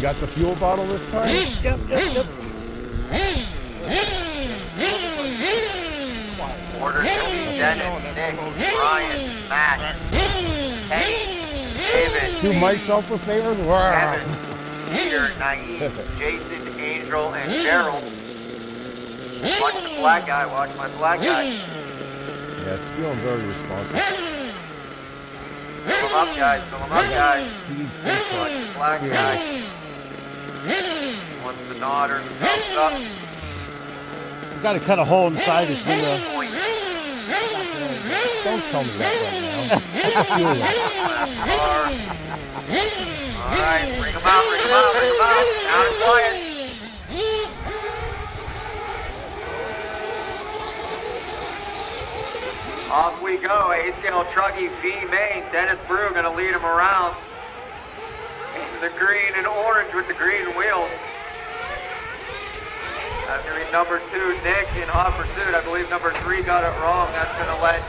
got the fuel bottle this time? Yep. Order Dennis, Nick, Brian, Matt, Kenny, David, Do myself a favor? Kevin, Peter, Naeem, Jason, Angel, and Gerald. Watch the black guy, watch my black guy. Yeah, it's feeling very responsible. Fill him up, guys, fill him up, guys. Watch the black guy. Once the nod or the thumbs up. Got to cut a hole inside his window. Don't tell me that right now. Alright, bring him out, bring him out, bring him out. Down and quiet. Off we go, A-scale truggy V main. Dennis Brew gonna lead him around. In the green and orange with the green wheels. That's going to be number 2, Nick, in hot pursuit. I believe number 3 got it wrong. That's going to let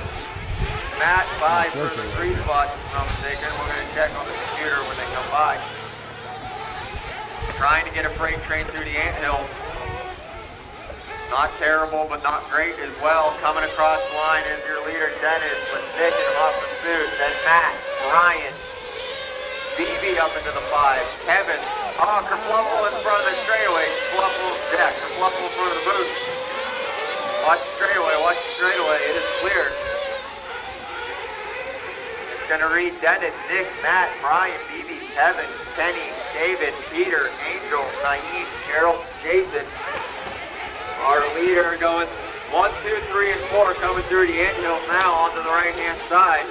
Matt by for the 3 spot, if I'm not mistaken. We're going to check on the computer when they come by. Trying to get a freight train through the anthill. Not terrible, but not great as well. Coming across the line is your leader, Dennis, with Nick in hot pursuit. Then Matt, Brian, BB up into the 5, Kevin, Kerfluffle in front of the straightaway, Kerfluffle in front of the booth. Watch the straightaway, it is clear. It's gonna read Dennis, Nick, Matt, Brian, BB, Kevin, Kenny, David, Peter, Angel, Naeem, Gerald, Jason. Our leader going 1, 2, 3, and 4 coming through the anthill now onto the right-hand side.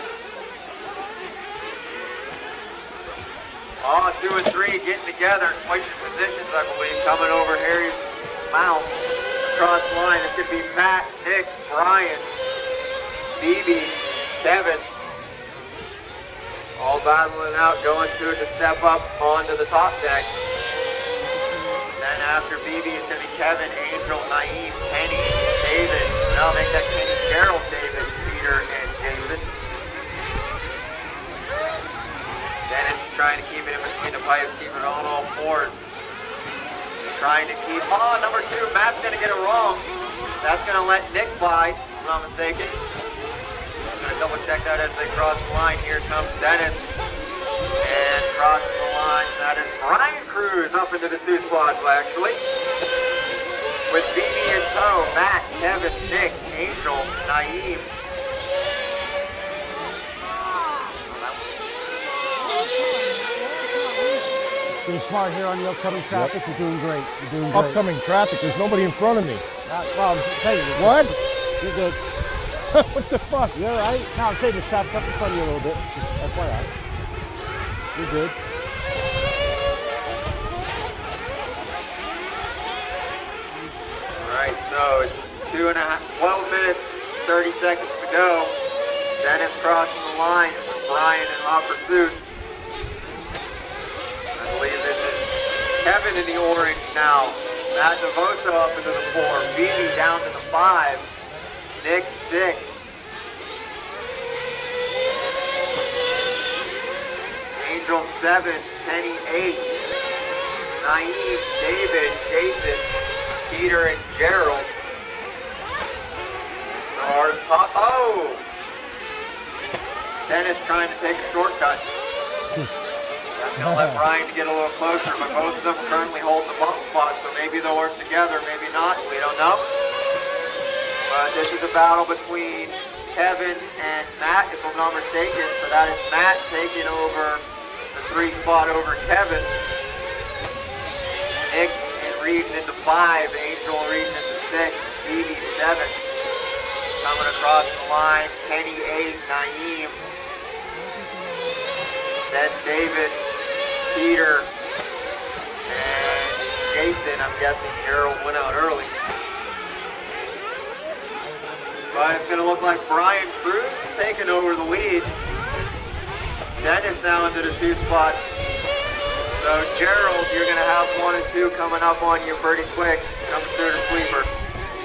2 and 3 getting together, switching positions, I believe, coming over Harry's mouth. Across the line, it could be Matt, Nick, Brian, BB, Kevin. All battling out, going to step up onto the top deck. Then after BB, it's going to be Kevin, Angel, Naeem, Kenny, David. Now make that Kenny, Gerald, David, Peter, and Jason. Dennis trying to keep it in between the pipes, keep it on all fours. Trying to keep, number 2, Matt's going to get it wrong. That's going to let Nick by, if I'm not mistaken. I'm going to double check that as they cross the line. Here comes Dennis. And crossing the line, that is Brian Cruz up into the 2 spots, actually. With BB in tow, Matt, Kevin, Nick, Angel, Naeem. Being smart here on the upcoming traffic. You're doing great. You're doing great. Upcoming traffic, there's nobody in front of me. Well, I'm saying What? You're good. What the fuck? You're all right. No, I'm saying the shop's up in front of you a little bit. That's all right. You're good. All right, so it's 12 minutes, 30 seconds to go. Dennis crossing the line with Brian in hot pursuit. I believe this is Kevin in the orange now. Matt Devosa up into the 4. BB down to the 5. Nick 6. Angel 7. Penny 8. Naeem, David, Jason, Peter, and Gerald. Dennis trying to take a shortcut. I'm going to let Brian get a little closer, but both of them currently hold the bump spot, so maybe they'll work together, maybe not, we don't know. But this is a battle between Kevin and Matt, if I'm not mistaken, so that is Matt taking over the 3 spot over Kevin. Nick is reading into 5, Angel reading into 6, BB 7. Coming across the line, Kenny 8, Naeem. Then David, Peter, and Jason. I'm guessing Gerald went out early. But it's going to look like Brian Cruz taking over the lead. Dennis now into the 2 spot. So Gerald, you're going to have 1 and 2 coming up on you pretty quick. Coming through the sweeper.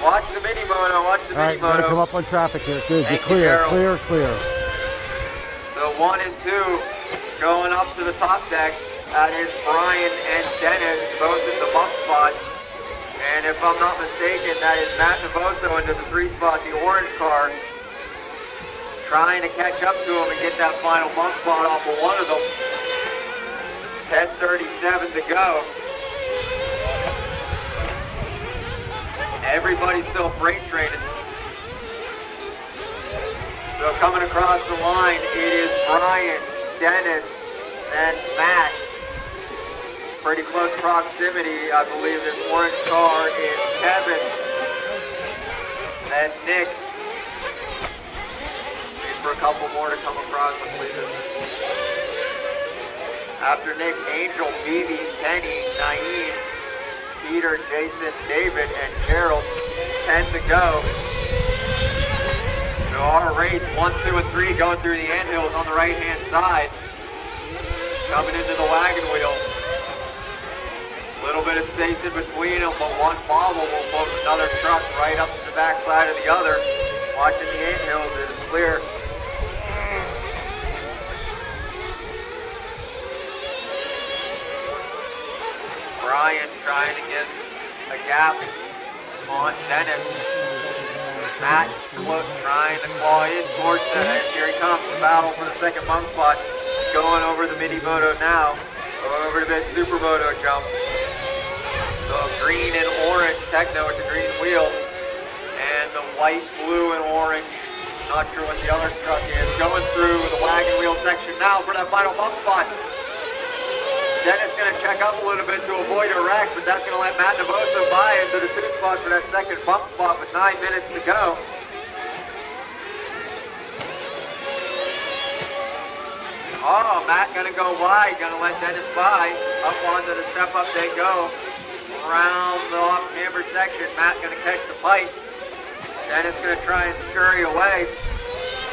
Watch the mini moto, watch the mini moto. All right, come up on traffic here. Good, Thank you're clear, you, clear. So 1 and 2 going up to the top deck. That is Brian and Dennis, both in the bump spot. And if I'm not mistaken, that is Matt Navoso into the 3 spot, the orange car, trying to catch up to him and get that final bump spot off of one of them. 10:37 to go. Everybody's still freight training. So coming across the line, it is Brian, Dennis, and Matt. Pretty close proximity. I believe this orange car is Kevin. And Nick. Wait for a couple more to come across, I believe it. After Nick, Angel, Phoebe, Kenny, Naeem, Peter, Jason, David, and Gerald. 10 to go. So our race, 1, 2, and 3 going through the anthills on the right-hand side. Coming into the wagon wheel. A little bit of space in between them, but one bobble will float another truck right up to the back side of the other. Watching the anthills, it is clear. Brian trying to get a gap on Dennis. Matt trying to claw in towards Dennis. Here he comes, the battle for the second bump spot. Going over the mini moto now. Going over to the supermoto jump. So green and orange Techno with the green wheel. And the white, blue, and orange, not sure what the other truck is, going through the wagon wheel section now for that final bump spot. Dennis going to check up a little bit to avoid a wreck, but that's going to let Matt Navoso by into the 2 spot for that second bump spot with 9 minutes to go. Oh, Matt going to go wide, going to let Dennis by. Up onto the step up they go. Around the off-camber section, Matt going to catch the pipe. Dennis going to try and scurry away.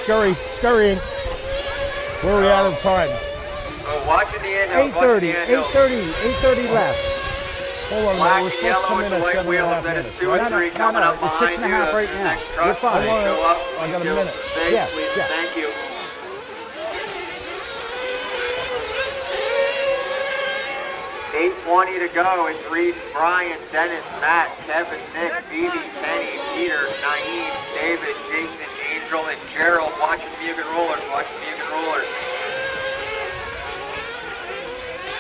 Scurrying. Where are we out of time? So watching the end. 8:30 left. Hold on, Black we're and supposed to yellow come with in the at white 7.5 wheels, then minutes. it's 2 and 3 coming up It's behind 6.5 right now. Next truck. You're fine. Please go up. I got a minute. Space, Yeah, please. yeah. Thank you. 8:20 to go. It's Reed, Brian, Dennis, Matt, Kevin, Nick, Phoebe, Kenny, Peter, Naeem, David, Jason, Angel, and Gerald watching Mugen Rollers.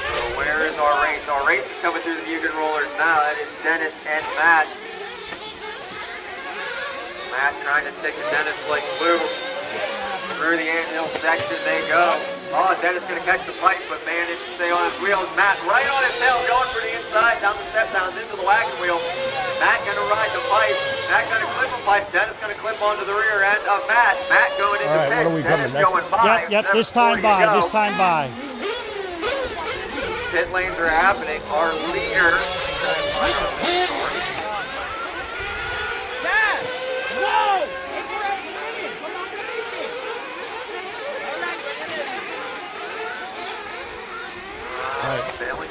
So where is our race? Our race is coming through the Mugen Rollers now. That is Dennis and Matt. Matt trying to stick to Dennis like glue. Through the anthill section they go. Oh, Dennis going to catch the pipe, but managed to stay on his wheels. Matt right on his tail, going for the inside, down the step downs into the wagon wheel. Matt going to ride the pipe. Matt going to clip a pipe. Dennis going to clip onto the rear end of Matt. Matt going into All right, pit. what are we Dennis coming going next? by. Yep, this time 7:40 to by, go. this time by. Pit lanes are happening. Our leader.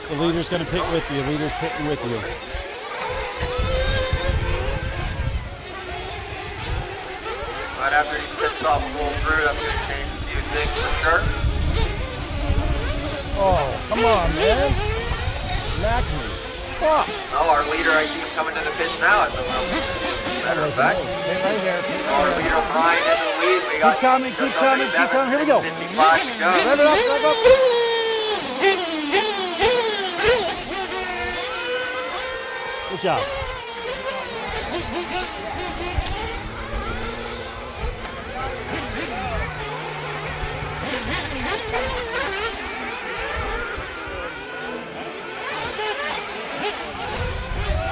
The leader's going to pit with you. Leader's pitting with you. Right after he pits off full through, that's going to change a few things for sure. Oh, come on, man. Smack me. Fuck. Oh, our leader, I see him coming to the pits now at the moment. Matter of fact. Hey, right here. Our leader, Brian, in the lead. We got Keep coming. Here we go. 55 to go. Rev it up. Good job.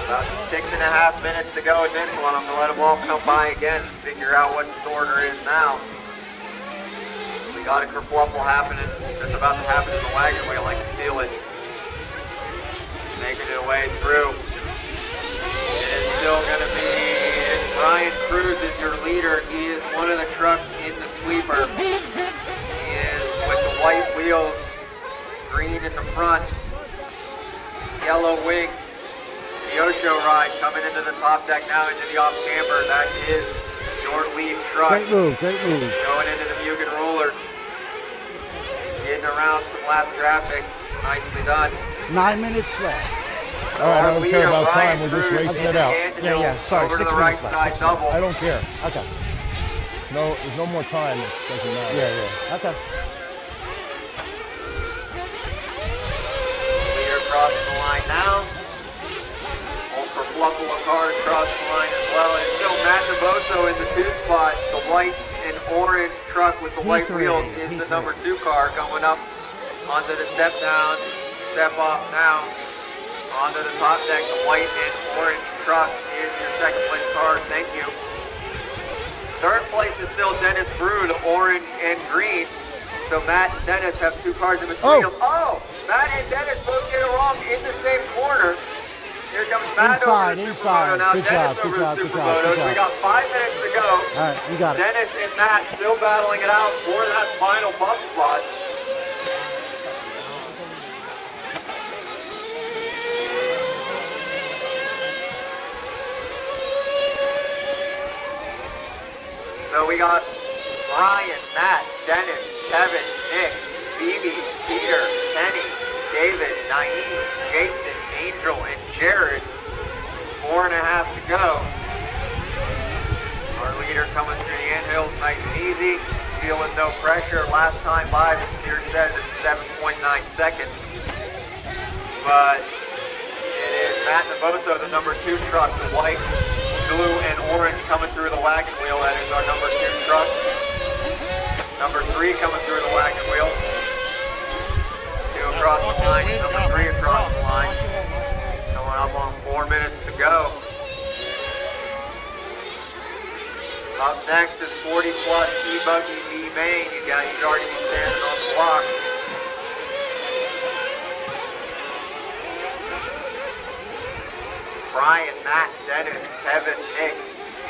About 6.5 minutes to go in this one. I'm going to let them all come by again and figure out what the order is now. We got a kerfluffle happening. That's about to happen in the wagon wheel. I can feel it. Making it way through. It is still going to be Brian Cruz is your leader. He is one of the trucks in the sweeper. He is with the white wheels, green in the front, yellow wing. The Osho ride coming into the top deck now into the off camber. That is your lead truck. Great move. Going into the Mugen Roller. Getting getting around some lap traffic. Nicely done. 9 minutes left. All right, I Our don't leader, care about Brian time. We're just Cruz, racing in it the out. Angelo, Yeah, sorry, over to 6 the right minutes left, side 6 minutes. double. I don't care. Okay. No, there's no more time. It doesn't matter. Yeah. Okay. Leader crossing the line now. Ultra Fluffle cars crossing the line as well. And still Matt DeBoso in the 2 spot. The white and orange truck with the white P3, wheels is the number 2 car going up onto the step down, step off now. Onto the top deck, the white and orange truck is your second place car. Thank you. Third place is still Dennis Brew, the orange and green. So Matt and Dennis have 2 cars in between them. Oh, Matt and Dennis both get it wrong in the same corner. Here comes Matt over the Supermoto now. Good Dennis job, over good job, the good job, Supermoto. good job. We got 5 minutes to go. All right, you got it. Dennis and Matt still battling it out for that final bump spot. So we got Brian, Matt, Dennis, Kevin, Nick, Phoebe, Peter, Kenny, David, Naeem, Jason, Angel, and Jared. 4.5 to go. Our leader coming through the anthills nice and easy, feeling no pressure. Last time by, the steer says it's 7.9 seconds. But it is Matt DeBoso, the number 2 truck, the white, blue, and orange coming through the wagon wheel. That is our number 2 truck. Number 3 coming through the wagon wheel. 2 across the line, number 3 across the line. Coming up on 4 minutes to go. Up next is 40 plus E-Buggy B Main. You guys should already be standing on the block. Brian, Matt, Dennis, Kevin, Nick,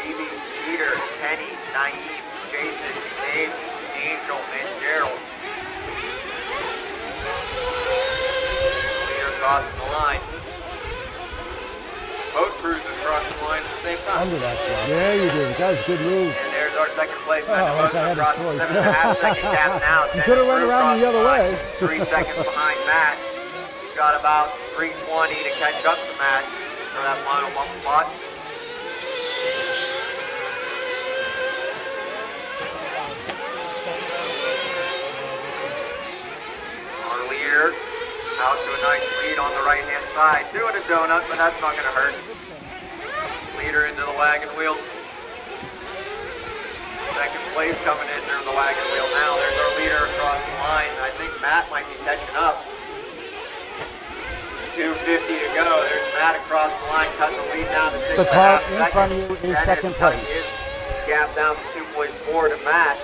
Phoebe, Peter, Kenny, Naeem, Jason, Dave, Angel, and Gerald. Leader crossing the line. Both crews crossing the line at the same time. Under that shot. Yeah, you did. That was a good move. And there's our second place. Oh, like I had a crossing choice. 7.5 second gap now. You could have went around the other way. 3 seconds behind Matt. He's got about 3:20 to catch up to Matt for that final bump spot. Our leader out to a nice lead on the right-hand side. Doing a donut, but that's not going to hurt. Leader into the wagon wheel. Second place coming in near the wagon wheel now. There's our leader across the line. I think Matt might be catching up. 2:50 to go. There's Matt across the line, cutting the lead down to 6.5 seconds. The car in front of you is second place. His gap down to 2.4 to Matt.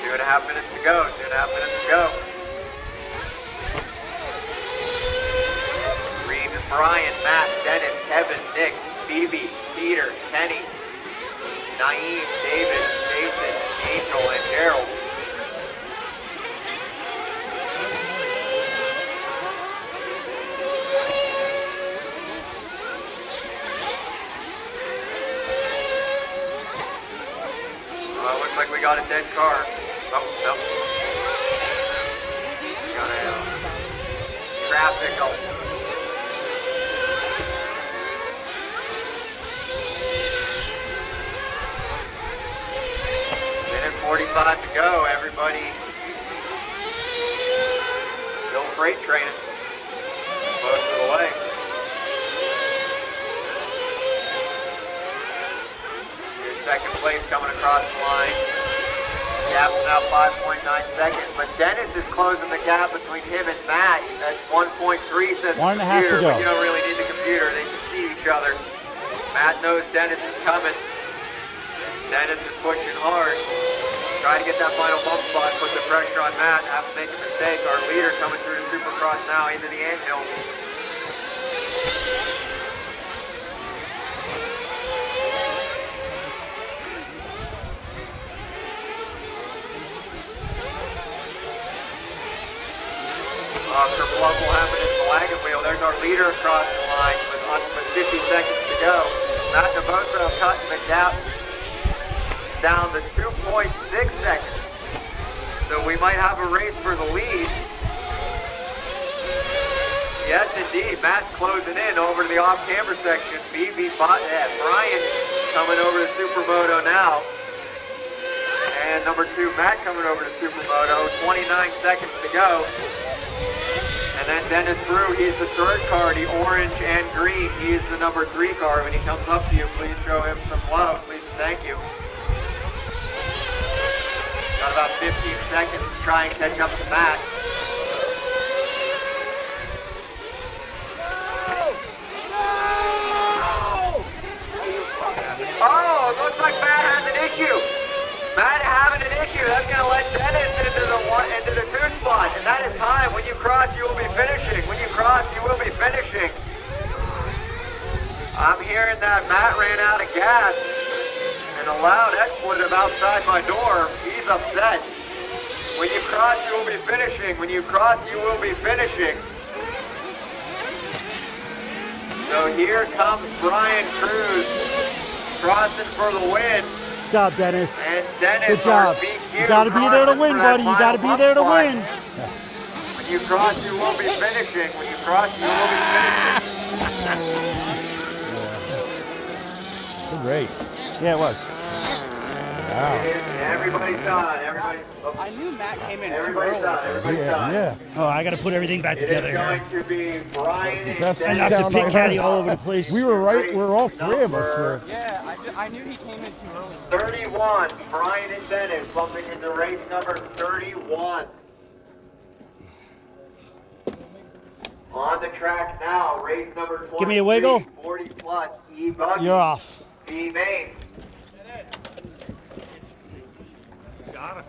Two and a half minutes to go. 2.5 minutes to go. Reed, Brian, Matt, Dennis, Kevin, Nick, Phoebe, Peter, Kenny, Naeem, David, Jason, Angel, and Gerald. Well, looks like we got a dead car. Oh, no. Got a traffic. Minute 45 to go, everybody. Still freight training. Most of the way. Here's second place coming across the line. Gap's now 5.9 seconds, but Dennis is closing the gap between him and Matt. That's 1.3 says the 1.5 to computer, go. but you don't really need the computer. They can see each other. Matt knows Dennis is coming. Dennis is pushing hard. Trying to get that final bump spot, put the pressure on Matt, have to make a mistake. Our leader coming through the Supercross now into the anthill. Kerplunk will happen in the wagon wheel. There's our leader across the line with 50 seconds to go. Matt Novotro cutting the gap down to 2.6 seconds. So we might have a race for the lead. Yes, indeed. Matt's closing in over to the off-camber section. Brian coming over to Supermoto now. And number 2, Matt coming over to Supermoto. 29 seconds to go. And then Dennis Brew, he's the third car, the orange and green. He's the number 3 car. When he comes up to you, please show him some love. Please and thank you. Got about 15 seconds to try and catch up to Matt. Oh, it looks like Matt has an issue. Matt having an issue. That's going to let Dennis into the 2 spot. And that is time. When you cross, you will be finishing. When you cross, you will be finishing. I'm hearing that Matt ran out of gas and a loud expletive outside my door. He's upset. When you cross, you will be finishing. When you cross, you will be finishing. So here comes Brian Cruz crossing for the win. Good job, Dennis. And Dennis, good job. You got to be there to win, buddy. You got to be there to win. When you cross, you will be finishing. When you cross, you will be finishing. Good race. Yeah, it was. Wow. Everybody's done. I knew Matt came in too Everybody's early. done. Everybody's done. Yeah. Oh, I got to put everything back together It's here. going to be Brian and Best I Dennis. knocked the sound pit I caddy heard. all over the place. We were right. We were all 3 of us were. Yeah, I knew he came in too early. 31, Brian and Dennis bumping into race number 31. On the track now, race number 23. Give me a wiggle. 40 plus, E-Buggy. You're off. B-Main. Got it.